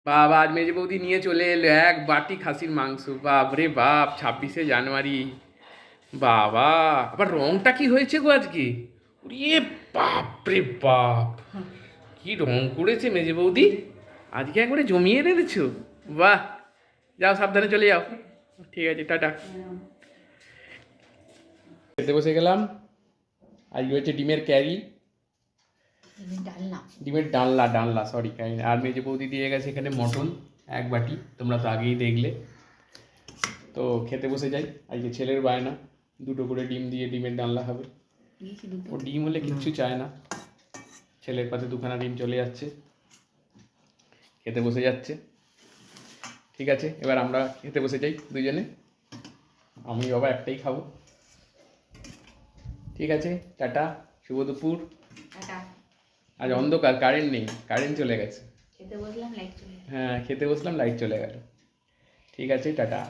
বাবা আজ মেজে বৌদি নিয়ে চলে এলো এক বাটি খাসির মাংস। বাপ রে বাপ, 26শে জানুয়ারি। বাবা আবার রংটা কি হয়েছে গো আজকে? ওরে বাপ রে বাপ, কি রং করেছে মেজে বৌদি, আজকে একবারে জমিয়ে রেখেছো। বাহ, যাও সাবধানে চলে যাও। ঠিক আছে, টাটা। খেতে বসে গেলাম। আজকে হচ্ছে ডিমের ক্যারি, ডিমের ডালনা, ডালনা সরি ক্যারি। আর মেজে বৌদি দিয়ে গেছে এখানে মটন এক বাটি, তোমরা তো আগেই দেখলে। তো খেতে বসে যাই। আজকে ছেলের বায়না, দুটো করে ডিম দিয়ে ডিমের ডালনা খাবে। ও ডিম হলে কিচ্ছু চায় না, ছেলের পাতে দুখানা ডিম চলে যাচ্ছে, খেতে বসে যাচ্ছে। ঠিক আছে, এবার আমরা খেতে বসে যাই দুজনে, আমি বাবা একটাই খাবো। ঠিক আছে, টাটা, শুভ দুপুর। আজ অন্ধকার, কারেন্ট নেই, কারেন্ট চলে গেছে। খেতে বসলাম লাইট চলে গেল। হ্যাঁ, খেতে বসলাম লাইট চলে গেল। ঠিক আছে, টাটা।